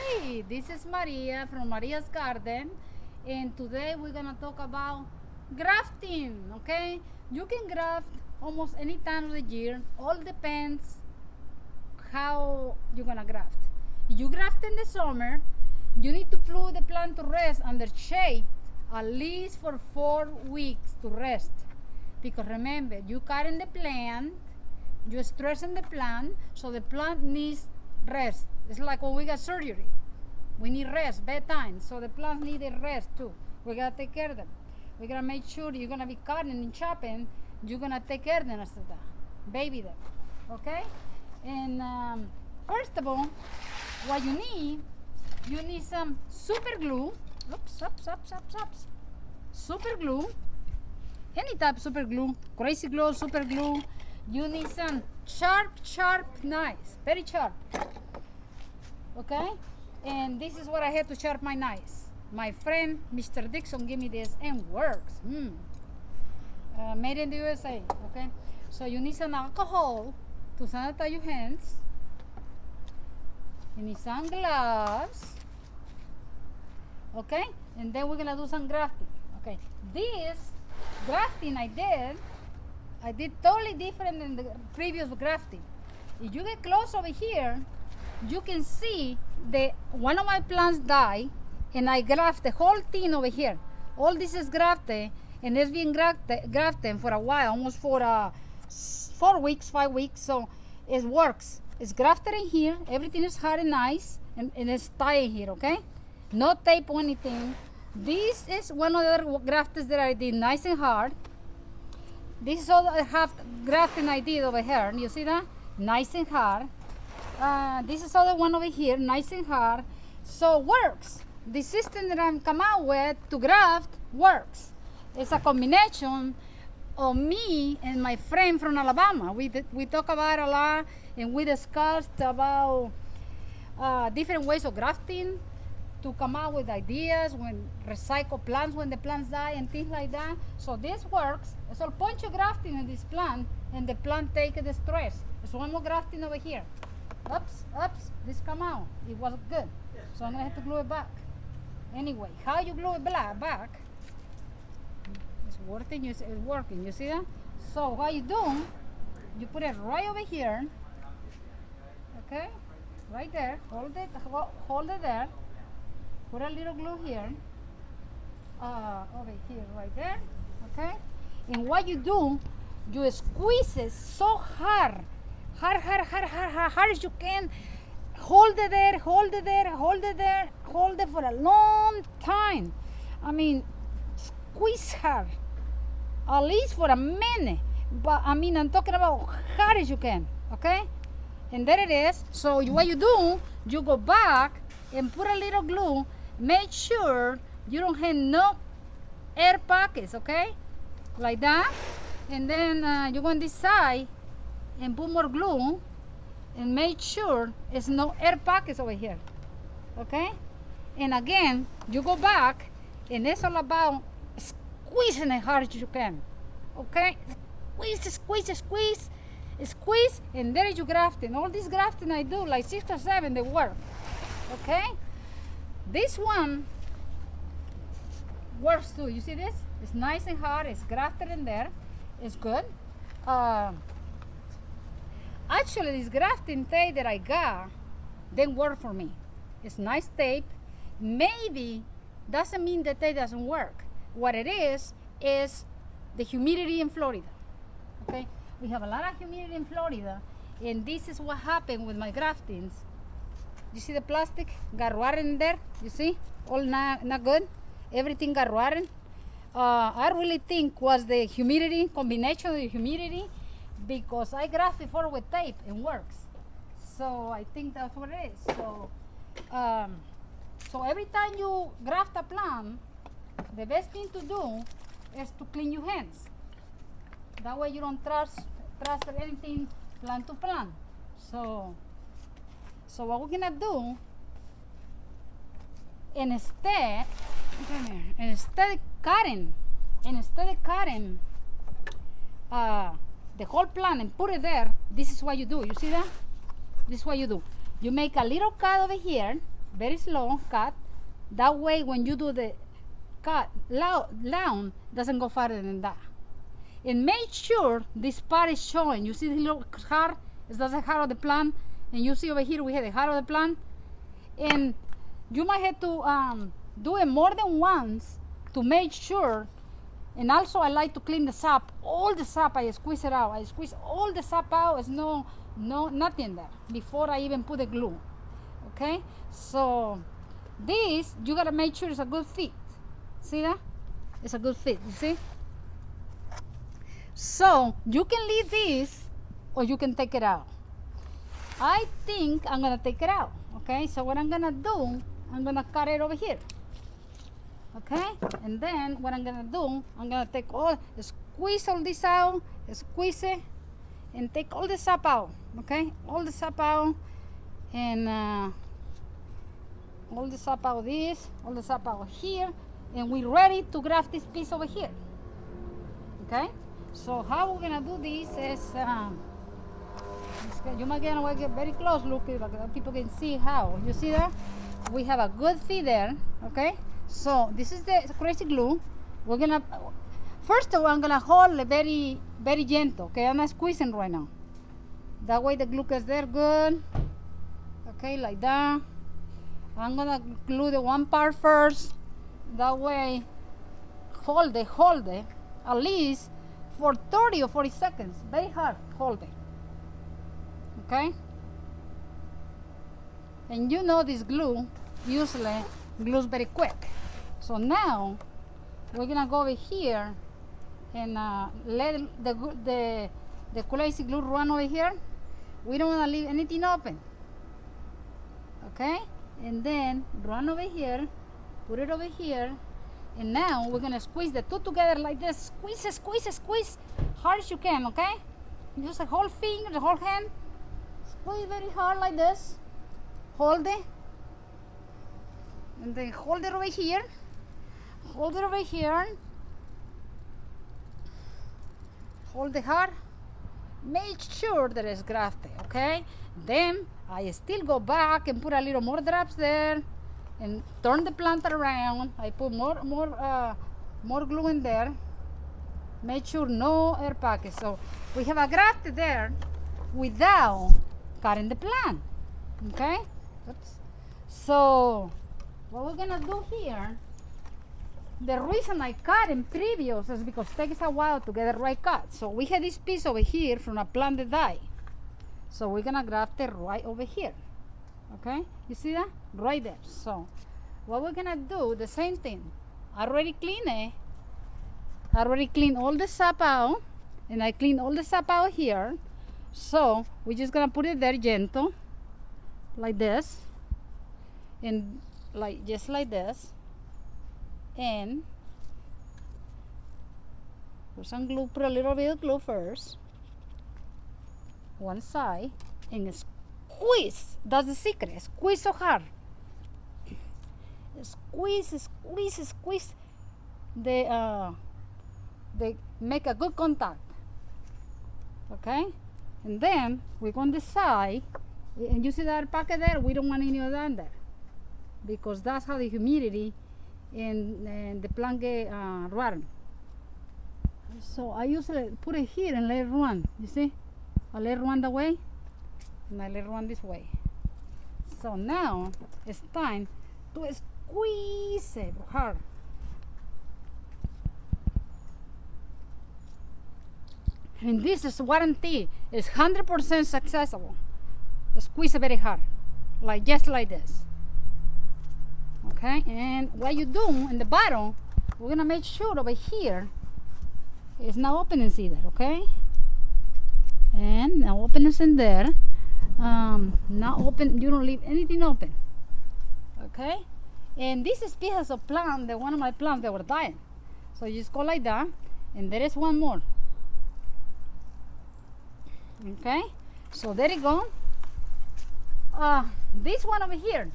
Hey, this is Maria from Maria's Garden, and today we're gonna talk about grafting. Okay, you can graft almost any time of the year. All depends how you're gonna graft. If you graft in the summer, you need to put the plant to rest under shade at least for 4 weeks to rest. Because remember, you cutting the plant, you're stressing the plant, so the plant needs rest. It's like when we got surgery. We need rest, bedtime. So the plants need a rest too. We gotta take care of them. We gotta make sure you're gonna be cutting and chopping. You're gonna take care of them after that. Baby them. Okay? And first of all, what you need some super glue. Oops. Super glue. Any type of super glue. Crazy glue, super glue. You need some sharp knives. Very sharp. Okay? And this is what I had to sharp my knives. My friend Mr. Dixon gave me this and works. Made in the USA. Okay? So you need some alcohol to sanitize your hands. You need some gloves. Okay? And then we're gonna do some grafting. Okay? This grafting I did totally different than the previous grafting. If you get close over here, you can see that one of my plants died, and I graft the whole thing over here. All this is grafted, and it's been grafted for a while, almost for 4 weeks, 5 weeks. So it works. It's grafted in here. Everything is hard and nice, and it's tied here. Okay, no tape or anything. This is one of the grafts that I did, nice and hard. This is all I have grafting I did over here. You see that? Nice and hard. This is other one over here, nice and hard. So works. The system that I'm come out with to graft works. It's a combination of me and my friend from Alabama. We talk about a lot, and we discussed about different ways of grafting to come out with ideas when recycle plants when the plants die and things like that. So this works. It's a bunch of grafting in this plant, and the plant take the stress. There's one more grafting over here. Oops, this come out. It was good. So I'm gonna have to glue it back. Anyway, how you glue it back? It's working, it's working, you see that? So what you do, you put it right over here. Okay? Right there. Hold it there. Put a little glue here. Over here, right there. Okay? And what you do, you squeeze it so hard as you can. Hold it there, hold it for a long time. I mean, squeeze hard, at least for a minute. But I mean, I'm talking about hard as you can, okay? And there it is. So what you do, you go back and put a little glue. Make sure you don't have no air pockets, okay? Like that. And then you go on this side and put more glue, and make sure there's no air pockets over here. Okay? And again, you go back, and it's all about squeezing as hard as you can. Okay? Squeeze, and there is your grafting. All this grafting I do, like 6 or 7, they work. Okay? This one works too. You see this? It's nice and hard. It's grafted in there. It's good. Actually, this grafting tape that I got didn't work for me. It's nice tape. Maybe doesn't mean the tape doesn't work. What it is the humidity in Florida. Okay, we have a lot of humidity in Florida, and this is what happened with my graftings. You see the plastic got rotten in there. You see, all not good. Everything got rotten. I really think was the humidity, combination of the humidity, because I graft before with tape and works. So I think that's what it is. So every time you graft a plant, the best thing to do is to clean your hands. That way you don't transfer anything plant to plant. So what we're gonna do, instead of cutting the whole plant and put it there, this is what you do. You see that? This is what you do. You make a little cut over here, very slow cut. That way when you do the cut down, doesn't go farther than that. And make sure this part is showing. You see the little heart? That's the heart of the plant. And you see over here we have the heart of the plant. And you might have to do it more than once to make sure. And also I like to clean the sap. All the sap, I squeeze it out. I squeeze all the sap out. There's nothing there before I even put the glue. Okay? So this, you gotta make sure it's a good fit. See that? It's a good fit, you see? So you can leave this or you can take it out. I think I'm gonna take it out. Okay, so what I'm gonna do, I'm gonna cut it over here. Okay, and then what I'm gonna do, I'm gonna take squeeze all this out, squeeze it, and take all the sap out. Okay, all the sap out, and all the sap out this, all the sap out here, and we're ready to graft this piece over here. Okay, so how we're gonna do this is, you might get very close, look, people can see how. You see that? We have a good fit there, okay? So this is the crazy glue. We're gonna, first of all, I'm gonna hold it very, very gentle, okay? I'm not squeezing right now. That way the glue gets there good. Okay, like that. I'm gonna glue the one part first. That way, hold it, at least for 30 or 40 seconds. Very hard, hold it. Okay, and you know this glue usually glues very quick. So now we're gonna go over here and let the crazy glue run over here. We don't want to leave anything open. Okay, and then run over here, put it over here, and now we're gonna squeeze the two together like this. Squeeze hard as you can. Okay, use the whole finger, the whole hand. Squeeze very hard like this. Hold it. And then hold it over here. Hold it over here. Hold it hard. Make sure that it's grafted, okay? Then I still go back and put a little more drops there and turn the plant around. I put more glue in there. Make sure no air pockets. So we have a graft there without cutting the plant. Okay. Oops. So what we're gonna do here, the reason I cut in previous is because it takes a while to get the right cut. So we had this piece over here from a plant that died, so we're gonna graft it right over here. Okay, you see that right there. So what we're gonna do, the same thing. I already cleaned it. I already cleaned all the sap out, and I cleaned all the sap out here. So we're just gonna put it there gentle, like this, and just like this, and put some glue. Put a little bit of glue first, one side, and squeeze. That's the secret. Squeeze so hard. Squeeze. They make a good contact. Okay. And then we're going to decide, and you see that pocket there, we don't want any of that there, because that's how the humidity and the plant get rotten. So I usually put it here and let it run. You see, I let it run that way, and I let it run this way. So now it's time to squeeze it hard. And this is warranty. It's 100% successful. Squeeze it very hard, just like this. Okay, and what you do in the bottom, we're gonna make sure over here it's not openings either. Okay, and no openings in there. Not open. You don't leave anything open. Okay, and this is pieces of plant. One of my plants that were dying. So you just go like that, and there is one more. Okay, so there you go. This one over here,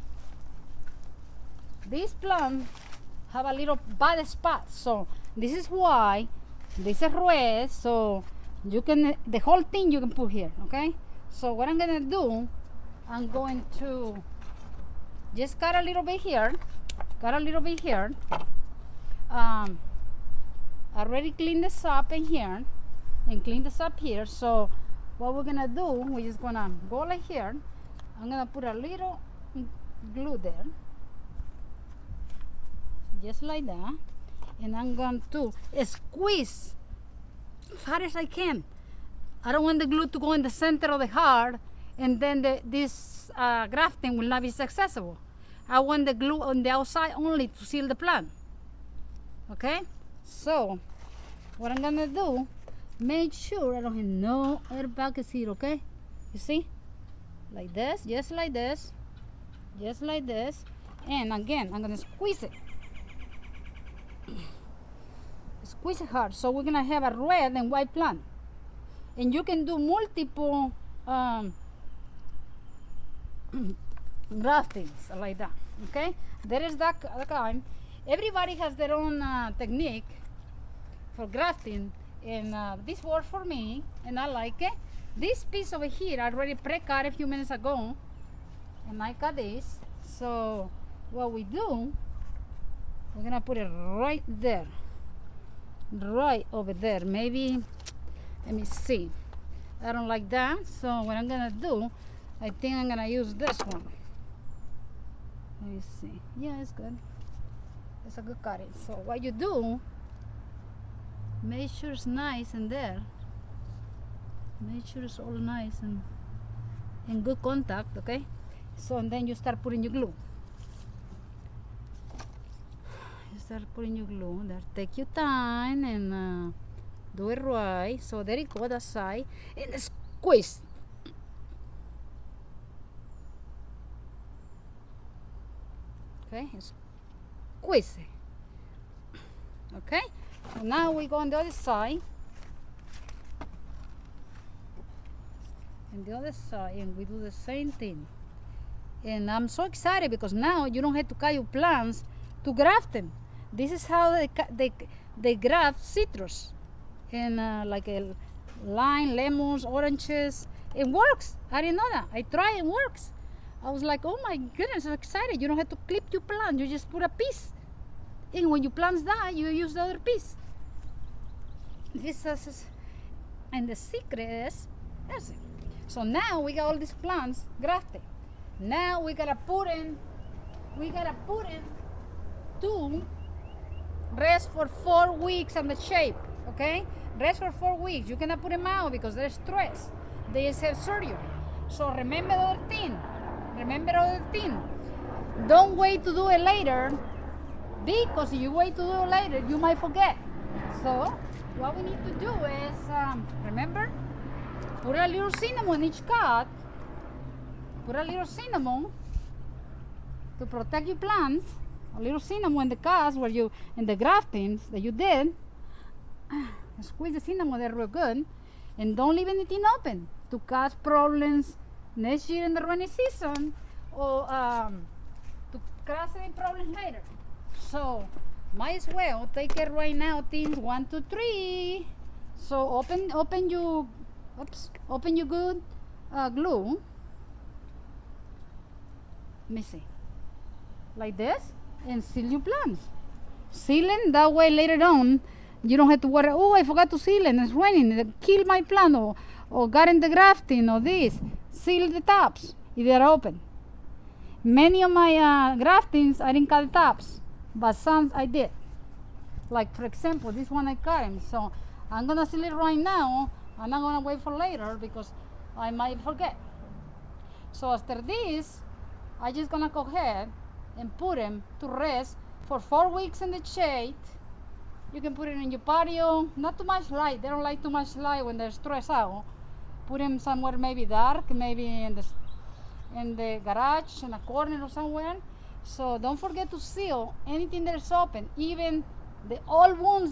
this plant have a little bad spot, so this is why this is red. So you can, the whole thing you can put here. Okay, so what I'm gonna do, I'm going to just cut a little bit here. Cut a little bit here. Already clean this up in here and clean this up here. So what we're gonna do, we're just gonna go like here. I'm gonna put a little glue there, just like that, and I'm going to squeeze as hard as I can. I don't want the glue to go in the center of the heart, and then this grafting will not be successful. I want the glue on the outside only to seal the plant. Okay, so what I'm gonna do, make sure I don't have no air pockets here. Okay, you see, like this, just like this, just like this, and again I'm gonna squeeze it, squeeze it hard. So we're gonna have a red and white plant, and you can do multiple graftings like that. Okay, there is that kind. Everybody has their own technique for grafting, and this works for me and I like it. This piece over here I already pre-cut a few minutes ago, and I cut this. So what we do, we're gonna put it right there, right over there. Maybe, let me see, I don't like that, so what I'm gonna do, I think I'm gonna use this one. Let me see. Yeah, it's good. It's a good cutting. So what you do, make sure it's nice in there. Make sure it's all nice and in good contact, okay? So and then you start putting your glue. You start putting your glue there. Take your time and do it right. So there you go, that side, and squeeze. Okay, squeeze it. Okay, so now we go on the other side, and the other side, and we do the same thing. And I'm so excited because now you don't have to cut your plants to graft them. This is how they graft citrus and like a lime, lemons, oranges. It works. I didn't know that. I tried, it works. I was like, oh my goodness, I'm excited. You don't have to clip your plant. You just put a piece. And when your plants die, you use the other piece. This is, and the secret is, that's it. So now we got all these plants grafted. Now we gotta put in to rest for 4 weeks on the shape, okay? Rest for 4 weeks. You cannot put them out because they're stressed. They just have surgery. So remember the other thing. Remember the other thing. Don't wait to do it later, because if you wait to do it later, you might forget. So what we need to do is, remember, put a little cinnamon in each cut. Put a little cinnamon to protect your plants. A little cinnamon in the cuts where you, in the graftings that you did. Squeeze the cinnamon there real good, and don't leave anything open to cause problems next year in the rainy season, or to cause any problems later. So might as well take it right now. Things 1, 2, 3. So open your good glue. Let me see, like this, and seal your plants. Sealing that way later on you don't have to worry, oh, I forgot to seal it, it's raining, it killed my plant, or got in the grafting, or this. Seal the tops if they're open. Many of my graftings I didn't cut the tops, but some I did. Like for example, this one I cut him. So I'm gonna seal it right now. I'm not gonna wait for later because I might forget. So after this, I just gonna go ahead and put them to rest for 4 weeks in the shade. You can put it in your patio, not too much light. They don't like too much light when they're stressed out. Put them somewhere maybe dark, maybe in the garage, in a corner or somewhere. So don't forget to seal anything that's open, even the old wounds.